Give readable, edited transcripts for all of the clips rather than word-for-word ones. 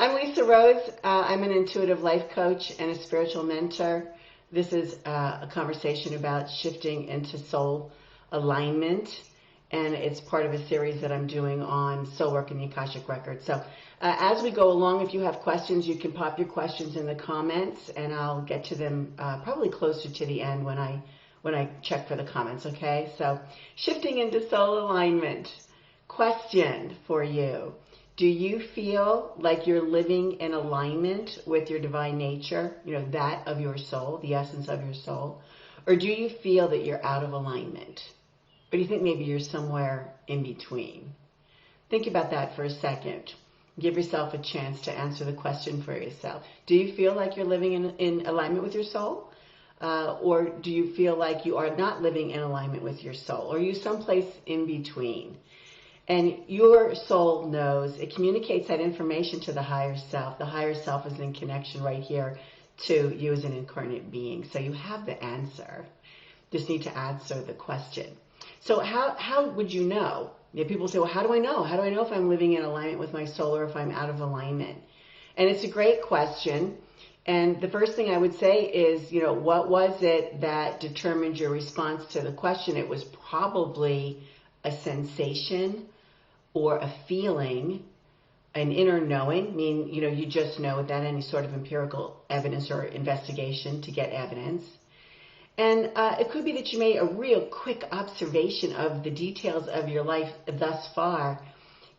I'm Lisa Rose. I'm an intuitive life coach and a spiritual mentor. This is a conversation about shifting into soul alignment, and it's part of a series that I'm doing on soul work and the Akashic Records. So as we go along, if you have questions, you can pop your questions in the comments, and I'll get to them probably closer to the end when I check for the comments, okay? So shifting into soul alignment. Question for you. Do you feel like you're living in alignment with your divine nature, that of your soul, the essence of your soul? Or do you feel that you're out of alignment? Or do you think maybe you're somewhere in between? Think about that for a second. Give yourself a chance to answer the question for yourself. Do you feel like you're living in alignment with your soul? Or do you feel like you are not living in alignment with your soul? Or are you someplace in between? And your soul knows, it communicates that information to the higher self. The higher self is in connection right here to you as an incarnate being. So you have the answer. Just need to answer the question. So how would you know? People say, well, how do I know? How do I know if I'm living in alignment with my soul or if I'm out of alignment? And it's a great question. And the first thing I would say is, what was it that determined your response to the question? It was probably a sensation or a feeling, an inner knowing, you just know without any sort of empirical evidence or investigation to get evidence. And it could be that you made a real quick observation of the details of your life thus far,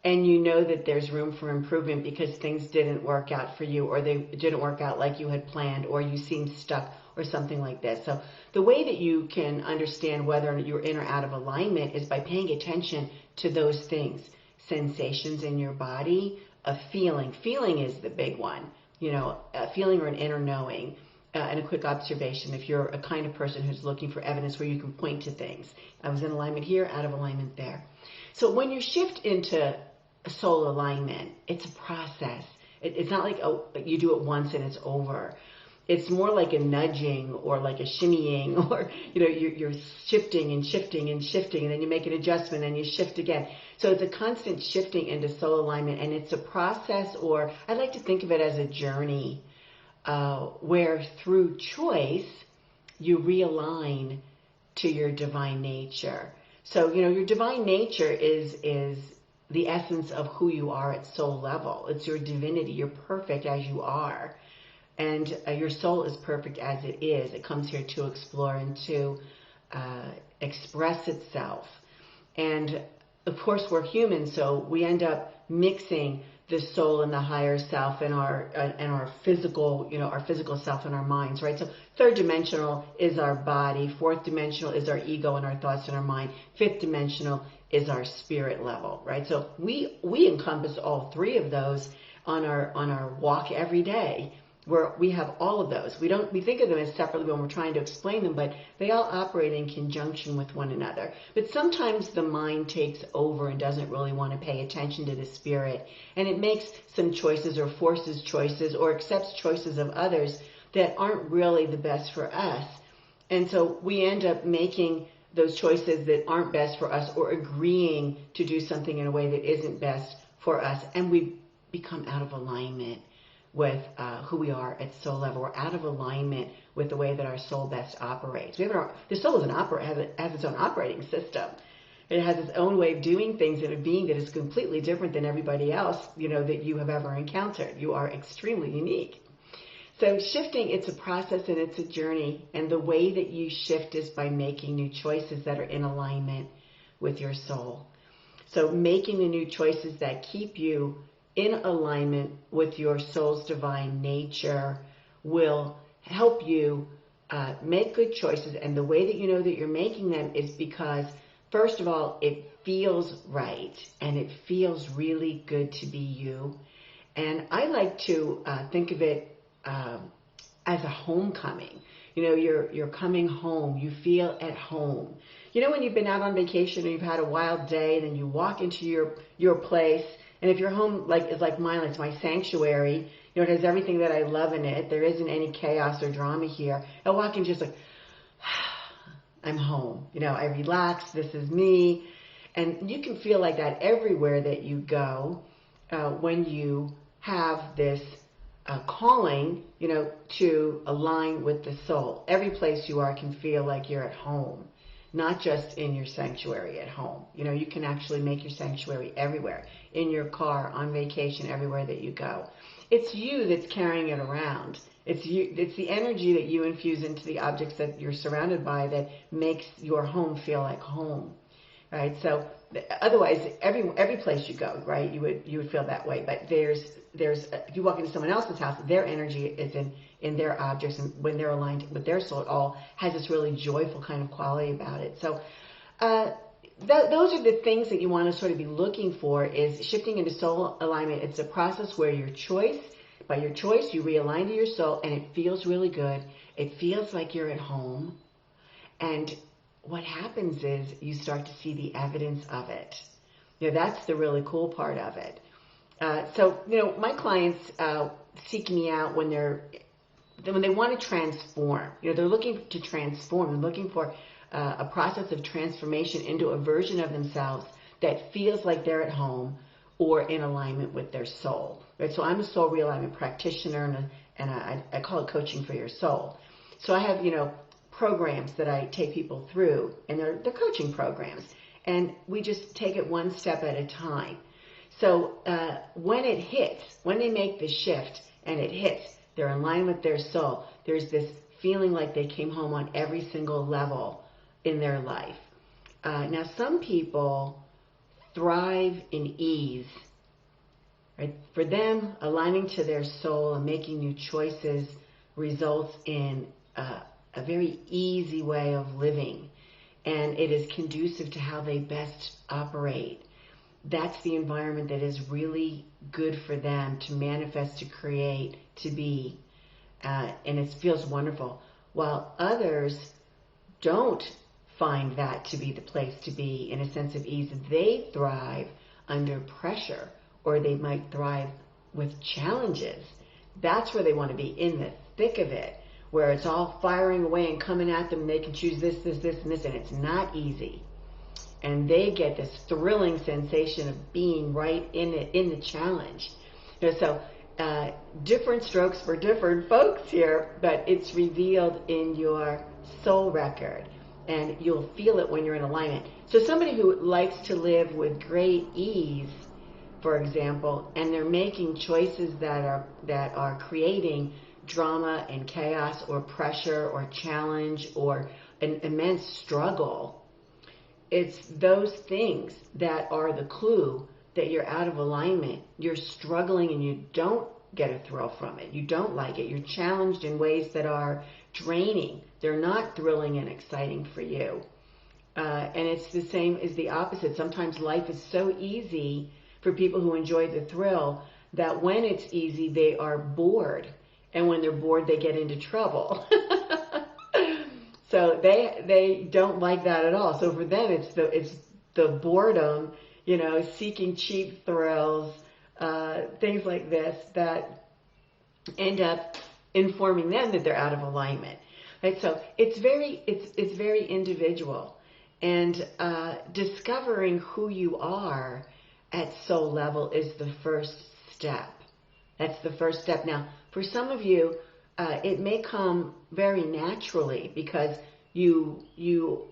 and you know that there's room for improvement because things didn't work out for you, or they didn't work out like you had planned, or you seemed stuck, or something like this. So the way that you can understand whether you're in or out of alignment is by paying attention to those things. Sensations in your body, a feeling. Feeling is the big one, a feeling or an inner knowing, and a quick observation if you're a kind of person who's looking for evidence where you can point to things. I was in alignment here, out of alignment there. So when you shift into soul alignment, it's a process. It's not like you do it once and it's over. It's more like a nudging or like a shimmying, or you're shifting and shifting and shifting, and then you make an adjustment and you shift again. So it's a constant shifting into soul alignment, and it's a process, or I like to think of it as a journey where through choice you realign to your divine nature. So your divine nature is the essence of who you are at soul level. It's your divinity. You're perfect as you are. And your soul is perfect as it is. It comes here to explore and to express itself. And of course, we're human, so we end up mixing the soul and the higher self and our physical, our physical self and our minds, right? So third dimensional is our body. Fourth dimensional is our ego and our thoughts and our mind. Fifth dimensional is our spirit level, right? So we encompass all three of those on our walk every day, where we have all of those. We think of them as separately when we're trying to explain them, but they all operate in conjunction with one another. But sometimes the mind takes over and doesn't really want to pay attention to the spirit, and it makes some choices or forces choices or accepts choices of others that aren't really the best for us. And so we end up making those choices that aren't best for us, or agreeing to do something in a way that isn't best for us, and we become out of alignment with who we are at soul level. We're out of alignment with the way that our soul best operates. The soul has its own operating system. It has its own way of doing things in a being that is completely different than everybody else, that you have ever encountered. You are extremely unique. So shifting, it's a process and it's a journey. And the way that you shift is by making new choices that are in alignment with your soul. So making the new choices that keep you in alignment with your soul's divine nature will help you make good choices. And the way that you know that you're making them is because, first of all, it feels right, and it feels really good to be you. And I like to think of it as a homecoming. You're coming home. You feel at home. When you've been out on vacation and you've had a wild day, and then you walk into your place. And if your home is like mine, it's my sanctuary, it has everything that I love in it. There isn't any chaos or drama here. I walk in just like, I'm home. I relax. This is me. And you can feel like that everywhere that you go when you have this calling, to align with the soul. Every place you are can feel like you're at home, not just in your sanctuary at home. You can actually make your sanctuary everywhere, in your car, on vacation, everywhere that you go. It's you that's carrying it around. It's you. It's the energy that you infuse into the objects that you're surrounded by that makes your home feel like home, right? So otherwise, every place you go, right, you would feel that way. But there's if you walk into someone else's house, their energy is in their objects, and when they're aligned with their soul, it all has this really joyful kind of quality about it. So those are the things that you want to sort of be looking for, is shifting into soul alignment. It's a process where by your choice, you realign to your soul, and it feels really good. It feels like you're at home. And what happens is you start to see the evidence of it. That's the really cool part of it. So my clients seek me out when they want to transform. They're looking to transform. They're looking for a process of transformation into a version of themselves that feels like they're at home or in alignment with their soul. Right? So I'm a soul realignment practitioner, and I call it coaching for your soul. So I have programs that I take people through, and they're coaching programs, and we just take it one step at a time. So when they make the shift and it hits, they're in line with their soul. There's this feeling like they came home on every single level in their life. Now, some people thrive in ease. Right? For them, aligning to their soul and making new choices results in a very easy way of living, and it is conducive to how they best operate. That's the environment that is really good for them to manifest, to create, to be, and it feels wonderful. While others don't find that to be the place to be in a sense of ease, they thrive under pressure, or they might thrive with challenges. That's where they want to be, in the thick of it, where it's all firing away and coming at them, and they can choose this, and this, and it's not easy. And they get this thrilling sensation of being right in it, in the challenge. So different strokes for different folks here, but it's revealed in your soul record, and you'll feel it when you're in alignment. So somebody who likes to live with great ease, for example, and they're making choices that are creating drama and chaos or pressure or challenge or an immense struggle, it's those things that are the clue that you're out of alignment. You're struggling and you don't get a thrill from it. You don't like it. You're challenged in ways that are draining. They're not thrilling and exciting for you. And it's the same as the opposite. Sometimes life is so easy for people who enjoy the thrill that when it's easy, they are bored. And when they're bored, they get into trouble. So they don't like that at all. So for them, it's the boredom, seeking cheap thrills, things like this that end up informing them that they're out of alignment. Right? So it's very individual, and discovering who you are at soul level is the first step. That's the first step. Now, for some of you, it may come very naturally because you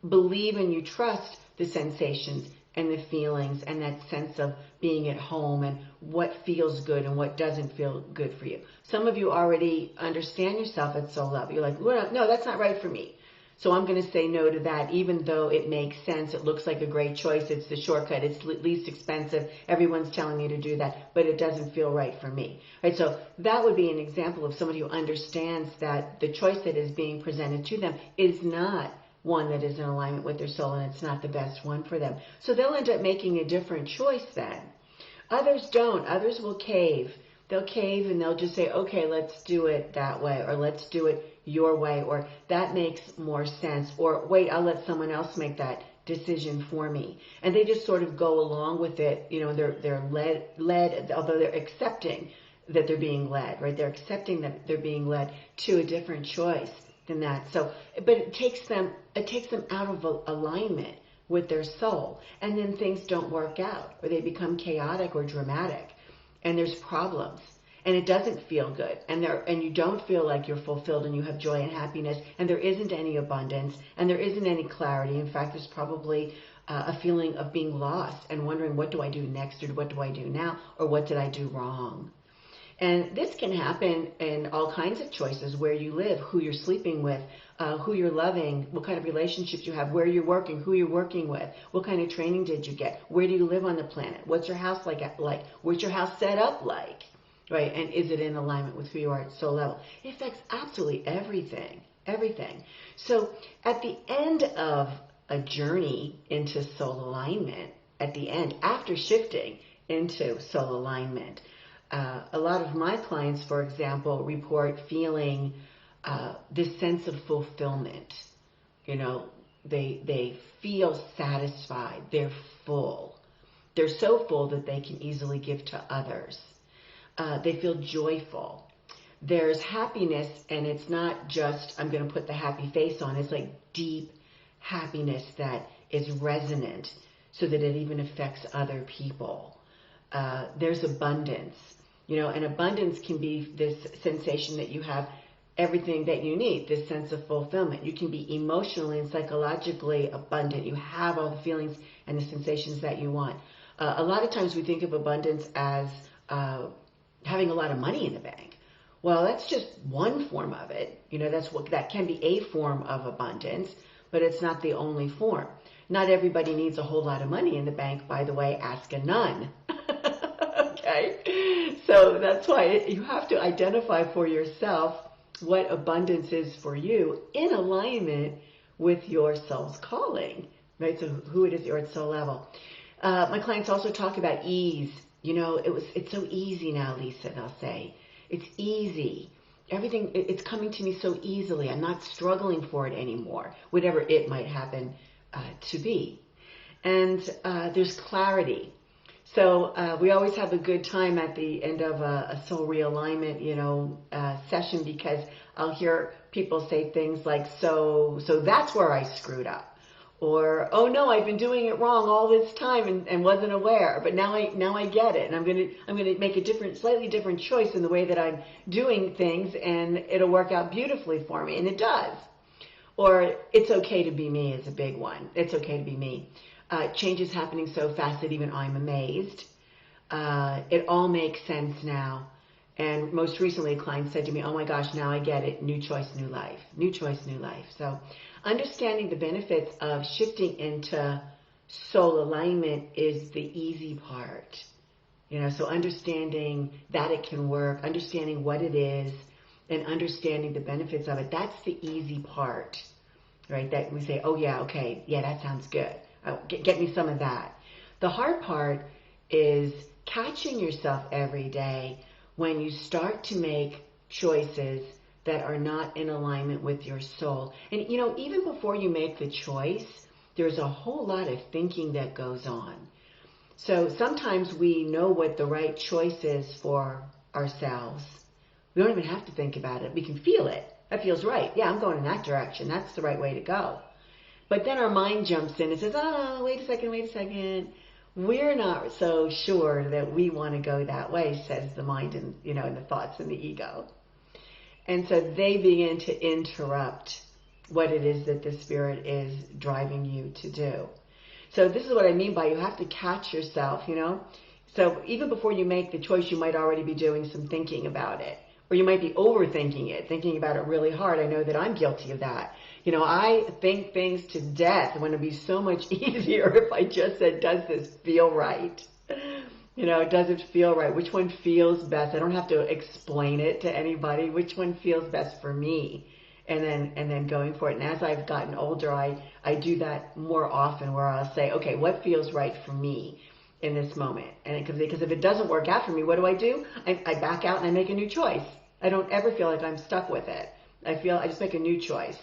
believe and you trust the sensations and the feelings and that sense of being at home and what feels good and what doesn't feel good for you. Some of you already understand yourself at soul level. You're like, well, no, that's not right for me. So I'm going to say no to that, even though it makes sense. It looks like a great choice. It's the shortcut. It's least expensive. Everyone's telling me to do that, but it doesn't feel right for me. Right? So that would be an example of somebody who understands that the choice that is being presented to them is not one that is in alignment with their soul, and it's not the best one for them. So they'll end up making a different choice then. Others don't. Others will cave. They'll cave and they'll just say, okay, let's do it that way, or let's do it your way, or that makes more sense, or wait, I'll let someone else make that decision for me. And they just sort of go along with it. They're led, although they're accepting that they're being led, right? They're accepting that they're being led to a different choice than that. So, but it takes them out of alignment with their soul, and then things don't work out, or they become chaotic or dramatic. and there's problems, and it doesn't feel good, and you don't feel like you're fulfilled and you have joy and happiness, and there isn't any abundance, and there isn't any clarity. In fact, there's probably a feeling of being lost and wondering, what do I do next, or what do I do now, or what did I do wrong? And this can happen in all kinds of choices: where you live, who you're sleeping with, who you're loving, what kind of relationships you have, where you're working, who you're working with, what kind of training did you get, where do you live on the planet, what's your house like, what's your house set up like, right? And is it in alignment with who you are at soul level? It affects absolutely everything, everything. So at the end of a journey into soul alignment, at the end, after shifting into soul alignment, a lot of my clients, for example, report feeling this sense of fulfillment. You know, they feel satisfied. They're full. They're so full that they can easily give to others. They feel joyful. There's happiness, and it's not just, I'm going to put the happy face on. It's like deep happiness that is resonant so that it even affects other people. There's abundance. You know, and abundance can be this sensation that you have everything that you need, this sense of fulfillment. You can be emotionally and psychologically abundant. You have all the feelings and the sensations that you want. A lot of times we think of abundance as having a lot of money in the bank. Well, that's just one form of it. You know, that can be a form of abundance, but it's not the only form. Not everybody needs a whole lot of money in the bank, by the way. Ask a nun. Okay? So that's why you have to identify for yourself what abundance is for you in alignment with your soul's calling, right? So who it is you're at soul level. My clients also talk about ease. You know, it's so easy now, Lisa, they'll say. It's easy. Everything, it's coming to me so easily. I'm not struggling for it anymore, whatever it might happen to be. And there's clarity. So we always have a good time at the end of a soul realignment, session, because I'll hear people say things like, so that's where I screwed up. Or, oh no, I've been doing it wrong all this time and wasn't aware, but now I get it, and I'm gonna make a slightly different choice in the way that I'm doing things, and it'll work out beautifully for me, and it does. Or, it's okay to be me is a big one. It's okay to be me. Change is happening so fast that even I'm amazed. It all makes sense now. And most recently, a client said to me, oh my gosh, now I get it. New choice, new life. New choice, new life. So understanding the benefits of shifting into soul alignment is the easy part. So understanding that it can work, understanding what it is, and understanding the benefits of it, that's the easy part, right? That we say, oh yeah, okay, yeah, that sounds good. Get me some of that. The hard part is catching yourself every day when you start to make choices that are not in alignment with your soul. And, even before you make the choice, there's a whole lot of thinking that goes on. So sometimes we know what the right choice is for ourselves. We don't even have to think about it. We can feel it. That feels right. Yeah, I'm going in that direction. That's the right way to go. But then our mind jumps in and says, oh, wait a second. We're not so sure that we want to go that way, says the mind and, and the thoughts and the ego. And so they begin to interrupt what it is that the spirit is driving you to do. So this is what I mean by you have to catch yourself, So even before you make the choice, you might already be doing some thinking about it. Or you might be overthinking it, thinking about it really hard. I know that I'm guilty of that. I think things to death. It would be so much easier if I just said, does this feel right? Does it feel right? Which one feels best? I don't have to explain it to anybody. Which one feels best for me? And then going for it. And as I've gotten older, I do that more often, where I'll say, okay, what feels right for me in this moment? And because if it doesn't work out for me, what do? I back out and I make a new choice. I don't ever feel like I'm stuck with it. I just make a new choice.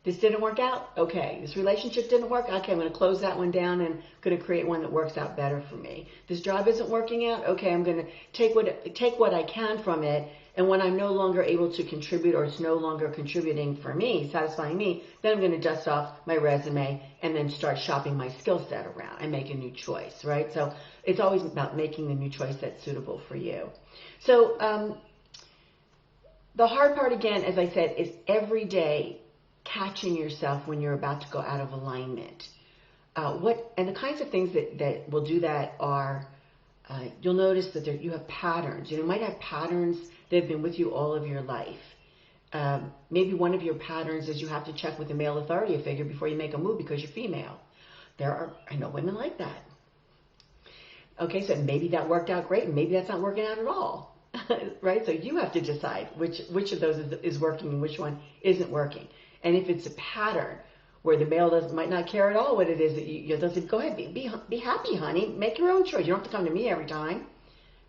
This didn't work out? Okay. This relationship didn't work? Okay, I'm going to close that one down and going to create one that works out better for me. This job isn't working out? Okay, I'm going to take what I can from it, and when I'm no longer able to contribute or it's no longer contributing for me, satisfying me, then I'm going to dust off my resume and then start shopping my skill set around and make a new choice, right? So it's always about making the new choice that's suitable for you. So the hard part, again, as I said, is every day catching yourself when you're about to go out of alignment. And the kinds of things that will do that are, you'll notice that you have patterns. You might have patterns that have been with you all of your life. Maybe one of your patterns is you have to check with the male authority figure before you make a move because you're female. I know women like that. Okay, so maybe that worked out great, and maybe that's not working out at all, right? So you have to decide which of those is working and which one isn't working. And if it's a pattern where the male might not care at all what it is that they'll say, go ahead, be happy, honey, make your own choice. You don't have to come to me every time,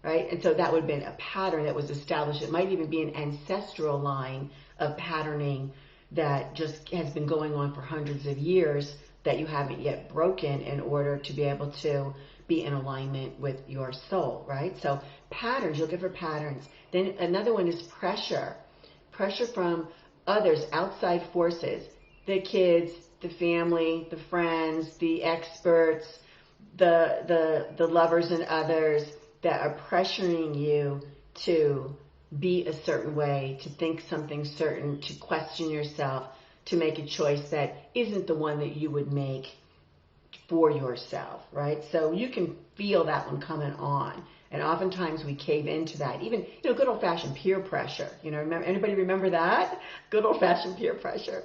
right? And so that would have been a pattern that was established. It might even be an ancestral line of patterning that just has been going on for hundreds of years that you haven't yet broken in order to be able to be in alignment with your soul, right? So patterns, you'll look for patterns. Then another one is pressure from others, outside forces, the kids, the family, the friends, the experts, the lovers and others that are pressuring you to be a certain way, to think something certain, to question yourself, to make a choice that isn't the one that you would make for yourself, right? So you can feel that one coming on. And oftentimes we cave into that. Even, good old-fashioned peer pressure. Anybody remember that? Good old-fashioned peer pressure.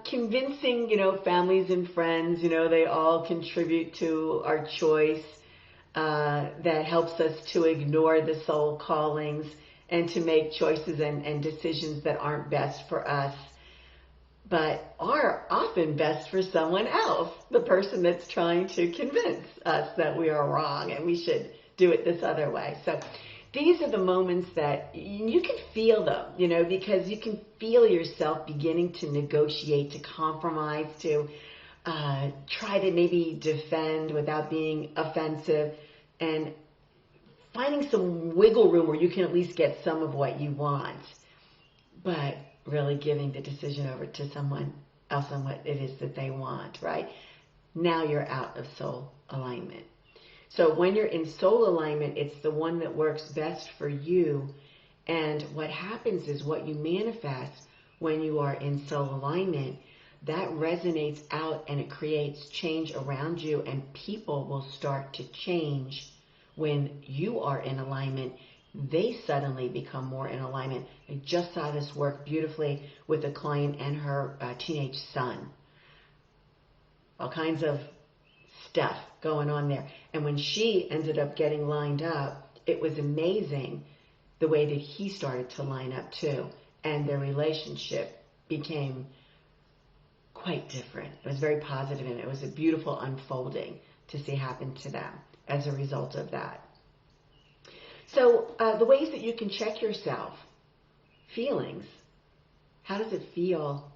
Convincing, families and friends, they all contribute to our choice. That helps us to ignore the soul callings and to make choices and decisions that aren't best for us, but are often best for someone else, the person that's trying to convince us that we are wrong and we should do it this other way. So these are the moments that you can feel them, because you can feel yourself beginning to negotiate, to compromise, to try to maybe defend without being offensive, and finding some wiggle room where you can at least get some of what you want, but really giving the decision over to someone else on what it is that they want, right? Now you're out of soul alignment. So when you're in soul alignment, it's the one that works best for you. And what happens is what you manifest when you are in soul alignment, that resonates out and it creates change around you, and people will start to change when you are in alignment. They suddenly become more in alignment. I just saw this work beautifully with a client and her teenage son. All kinds of stuff going on there. And when she ended up getting lined up, it was amazing the way that he started to line up too. And their relationship became quite different. It was very positive, and it was a beautiful unfolding to see happen to them as a result of that. So the ways that you can check yourself: feelings. How does it feel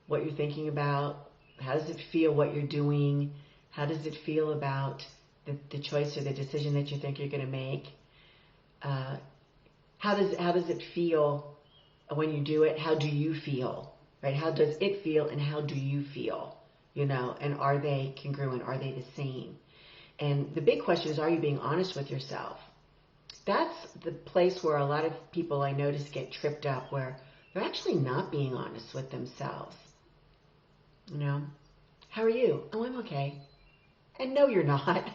what you're thinking about? How does it feel what you're doing? How does it feel about the choice or the decision that you think you're going to make? How does it feel when you do it? How do you feel? Right? How does it feel and how do you feel? And are they congruent? Are they the same? And the big question is, are you being honest with yourself? That's the place where a lot of people I notice get tripped up, where they're actually not being honest with themselves. How are you? Oh, I'm okay. And no, you're not.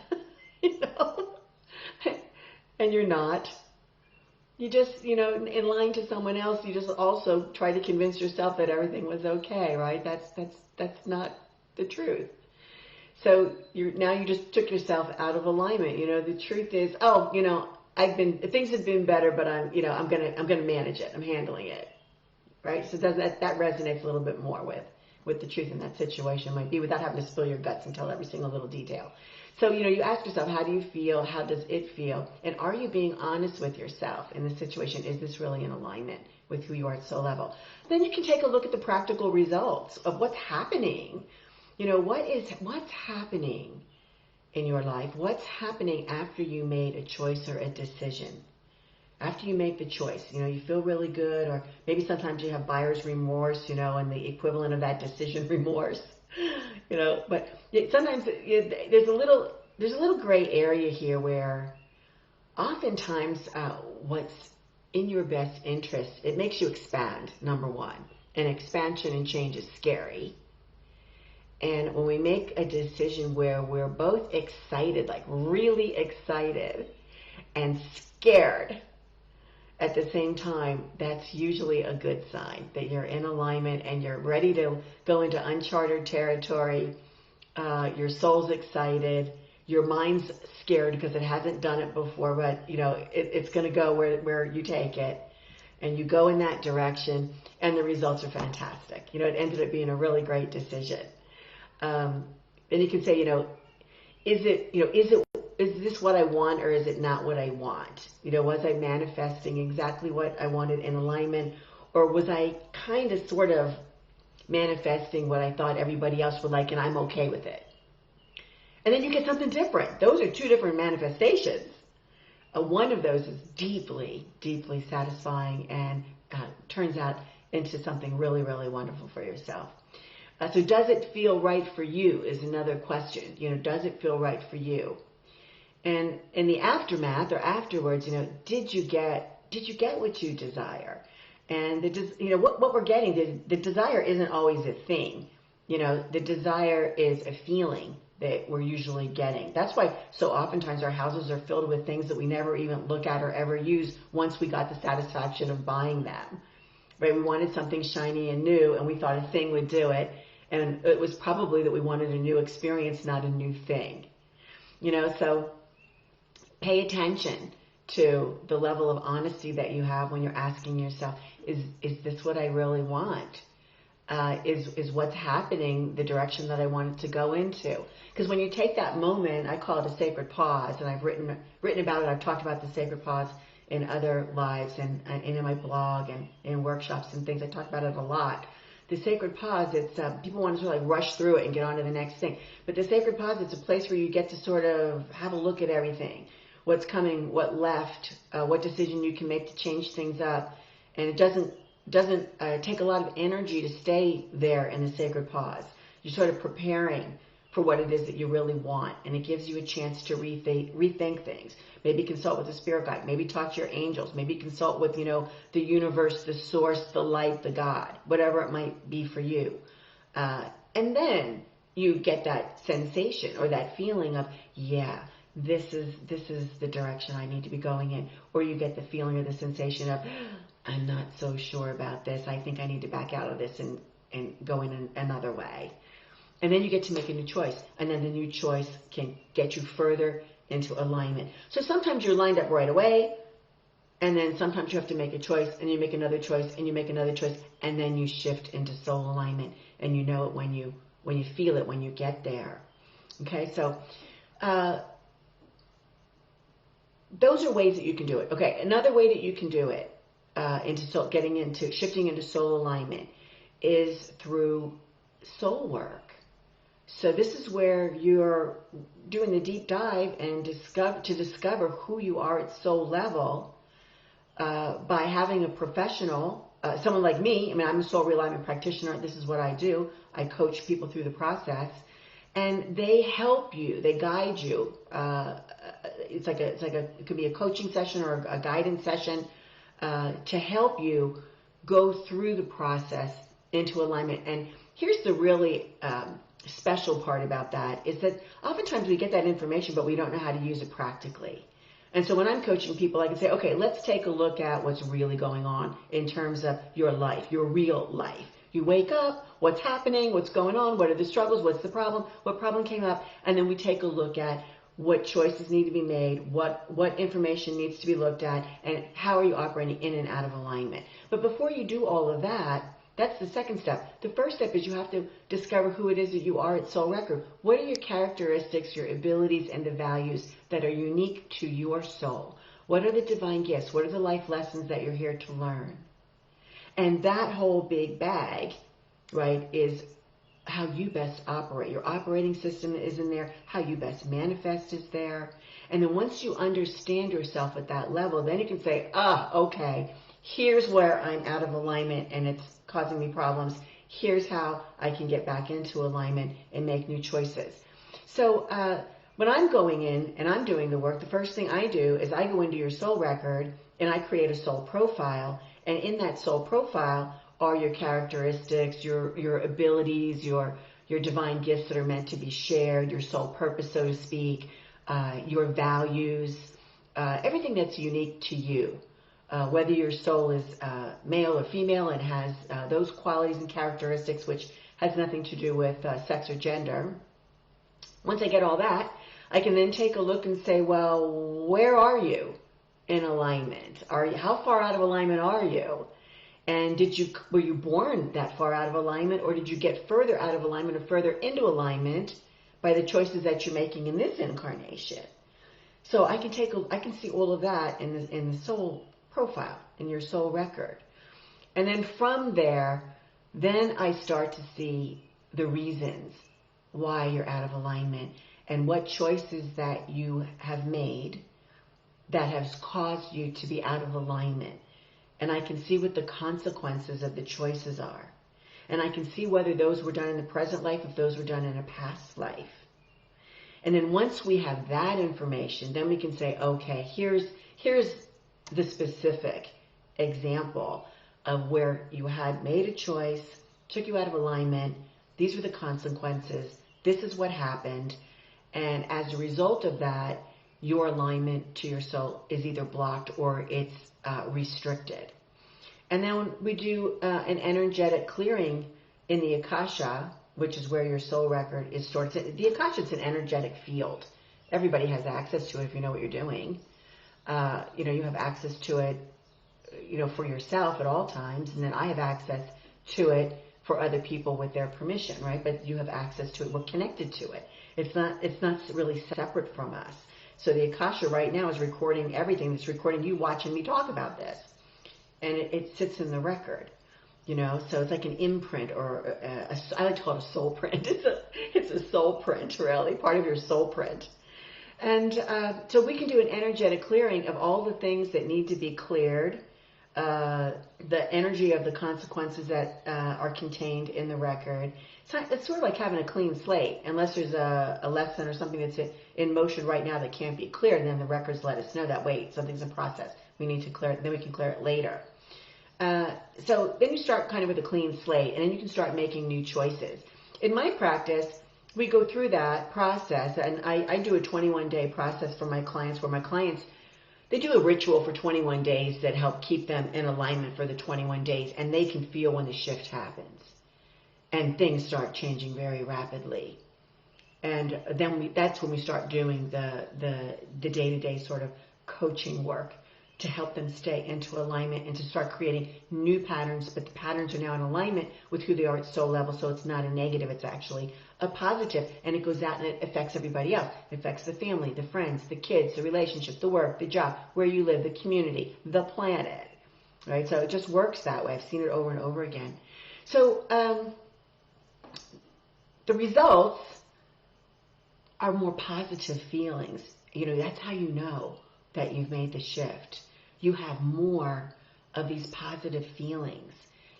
And you're not. You just, in lying to someone else, you just also try to convince yourself that everything was okay, right? That's not the truth. So you just took yourself out of alignment. The truth is, things have been better, but I'm gonna manage it. I'm handling it, right? So that resonates a little bit more with the truth in that situation might be, without having to spill your guts and tell every single little detail. So, you ask yourself, how do you feel? How does it feel? And are you being honest with yourself in this situation? Is this really in alignment with who you are at soul level? Then you can take a look at the practical results of what's happening. What's happening in your life? What's happening after you made a choice or a decision? After you make the choice, you feel really good, or maybe sometimes you have buyer's remorse, and the equivalent of that decision remorse, but sometimes there's a little gray area here where oftentimes what's in your best interest, it makes you expand, number one, and expansion and change is scary. And when we make a decision where we're both excited, like really excited and scared, at the same time, that's usually a good sign that you're in alignment and you're ready to go into uncharted territory. Your soul's excited. Your mind's scared because it hasn't done it before, but it's going to go where you take it, and you go in that direction, and the results are fantastic. It ended up being a really great decision. And you can say, is this what I want, or is it not what I want? Was I manifesting exactly what I wanted in alignment, or was I kind of sort of manifesting what I thought everybody else would like and I'm okay with it? And then you get something different. Those are two different manifestations. One of those is deeply, deeply satisfying and turns out into something really, really wonderful for yourself. So does it feel right for you is another question. Does it feel right for you? And in the aftermath or afterwards, did you get what you desire? And what we're getting, the desire isn't always a thing. The desire is a feeling that we're usually getting. That's why so oftentimes our houses are filled with things that we never even look at or ever use once we got the satisfaction of buying them. Right? We wanted something shiny and new, and we thought a thing would do it. And it was probably that we wanted a new experience, not a new thing. So pay attention to the level of honesty that you have when you're asking yourself, is this what I really want? Is what's happening the direction that I want it to go into? Because when you take that moment, I call it a sacred pause, and I've written about it. I've talked about the sacred pause in other lives and in my blog and in workshops and things. I talk about it a lot. The sacred pause, it's people want to sort of like rush through it and get on to the next thing. But the sacred pause, it's a place where you get to sort of have a look at everything. What's coming, what left, what decision you can make to change things up. And it doesn't take a lot of energy to stay there in the sacred pause. You're sort of preparing for what it is that you really want, and it gives you a chance to rethink things. Maybe consult with a spirit guide, maybe talk to your angels, maybe consult with, the universe, the source, the light, the God, whatever it might be for you. And then you get that sensation or that feeling of, yeah, this is the direction I need to be going in. Or you get the feeling or the sensation of, I'm not so sure about this. I think I need to back out of this and go in another way. And then you get to make a new choice. And then the new choice can get you further into alignment. So sometimes you're lined up right away. And then sometimes you have to make a choice, and you make another choice, and you make another choice. And then you shift into soul alignment. And you know it when you feel it, when you get there. Okay, so those are ways that you can do it. Okay, another way that you can do it, shifting into soul alignment, is through soul work. So this is where you're doing the deep dive and discover who you are at soul level by having a professional, someone like me. I mean, I'm a soul realignment practitioner. This is what I do. I coach people through the process, and they help you. They guide you. It could be a coaching session or a guidance session to help you go through the process into alignment. And here's the really special part about that is that oftentimes we get that information, but we don't know how to use it practically. And so when I'm coaching people, I can say, okay, let's take a look at what's really going on in terms of your life, your real life. You wake up, what's happening, what's going on, what are the struggles, what's the problem, what problem came up, and then we take a look at what choices need to be made, what information needs to be looked at, and how are you operating in and out of alignment. But before you do all of that, That's the second step. The first step is you have to discover who it is that you are at Soul Record. What are your characteristics, your abilities, and the values that are unique to your soul? What are the divine gifts? What are the life lessons that you're here to learn? And that whole big bag, right, is how you best operate. Your operating system is in there. How you best manifest is there. And then once you understand yourself at that level, then you can say, okay, here's where I'm out of alignment and it's causing me problems. Here's how I can get back into alignment and make new choices. So when I'm going in and I'm doing the work, the first thing I do is I go into your soul record and I create a soul profile. And in that soul profile are your characteristics, your abilities, your divine gifts that are meant to be shared, your soul purpose, so to speak, your values, everything that's unique to you. Whether your soul is male or female and has those qualities and characteristics, which has nothing to do with sex or gender. Once I get all that, I can then take a look and say, well, where are you in alignment? How far out of alignment are you? And were you born that far out of alignment, or did you get further out of alignment or further into alignment by the choices that you're making in this incarnation? So I can see all of that in the soul profile, in your soul record. And then from there, then I start to see the reasons why you're out of alignment and what choices that you have made that has caused you to be out of alignment. And I can see what the consequences of the choices are. And I can see whether those were done in the present life, if those were done in a past life. And then once we have that information, then we can say, okay, here's the specific example of where you had made a choice, took you out of alignment. These were the consequences. This is what happened. And as a result of that, your alignment to your soul is either blocked or it's restricted. And then we do an energetic clearing in the Akasha, which is where your soul record is stored. The Akasha is an energetic field. Everybody has access to it if you know what you're doing. You have access to it, for yourself at all times, and then I have access to it for other people with their permission, right? But you have access to it. We're connected to it. It's not really separate from us. So the Akasha right now is recording everything. It's recording you watching me talk about this. And it sits in the record, So it's like an imprint, or I like to call it a soul print. It's a soul print, really, part of your soul print. And so we can do an energetic clearing of all the things that need to be cleared, the energy of the consequences that are contained in the record. It's sort of like having a clean slate, unless there's a lesson or something that's in motion right now that can't be cleared, and then the records let us know that, wait, something's in process. We need to clear it, then we can clear it later. So then you start kind of with a clean slate, and then you can start making new choices. In my practice, we go through that process, and I do a 21-day process for my clients, where my clients, they do a ritual for 21 days that help keep them in alignment for the 21 days, and they can feel when the shift happens. And things start changing very rapidly. And then that's when we start doing the day-to-day sort of coaching work to help them stay into alignment and to start creating new patterns. But the patterns are now in alignment with who they are at soul level, so it's not a negative, it's actually a positive, and it goes out and it affects everybody else. It affects the family, the friends, the kids, the relationships, the work, the job, where you live, the community, the planet, right? So it just works that way. I've seen it over and over again. So the results are more positive feelings. That's how you know that you've made the shift. You have more of these positive feelings.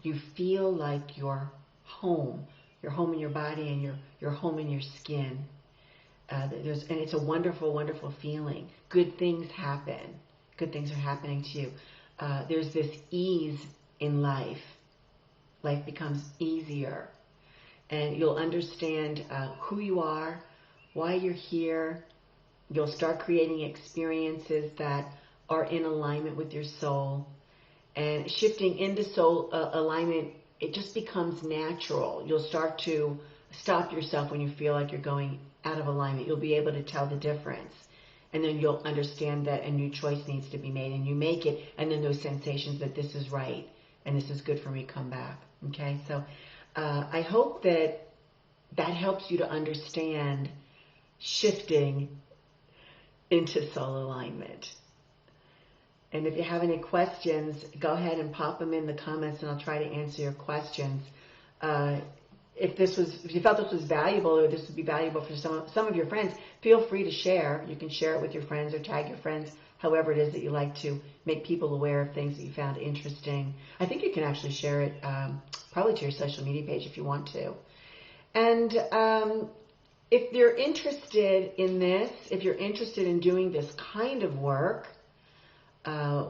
You feel like you're home. You're home in your body, and you're home in your skin. And it's a wonderful, wonderful feeling. Good things happen. Good things are happening to you. There's this ease in life. Life becomes easier. And you'll understand who you are, why you're here. You'll start creating experiences that are in alignment with your soul. And shifting into soul alignment, it just becomes natural. You'll start to stop yourself when you feel like you're going out of alignment. You'll be able to tell the difference. And then you'll understand that a new choice needs to be made, and you make it, and then those sensations that this is right and this is good for me, come back. Okay, so I hope that helps you to understand shifting into soul alignment. And if you have any questions, go ahead and pop them in the comments, and I'll try to answer your questions. If you felt this was valuable, or this would be valuable for some of your friends, feel free to share. You can share it with your friends or tag your friends, however it is that you like to make people aware of things that you found interesting. I think you can actually share it probably to your social media page if you want to. And if you're interested in this, if you're interested in doing this kind of work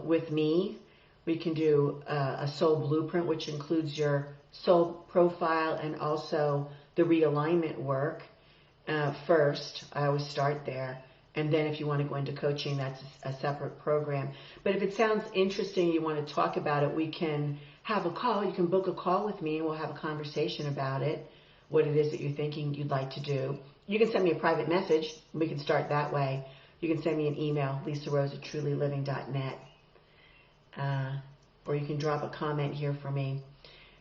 with me, we can do a soul blueprint, which includes your soul profile and also the realignment work. First, I always start there. And then if you want to go into coaching, that's a separate program. But if it sounds interesting, you want to talk about it, we can have a call. You can book a call with me and we'll have a conversation about it, what it is that you're thinking you'd like to do. You can send me a private message. We can start that way. You can send me an email, LisaRose@TrulyLiving.net. Or you can drop a comment here for me.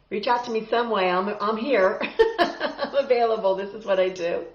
Reach out to me some way. I'm here. I'm available. This is what I do.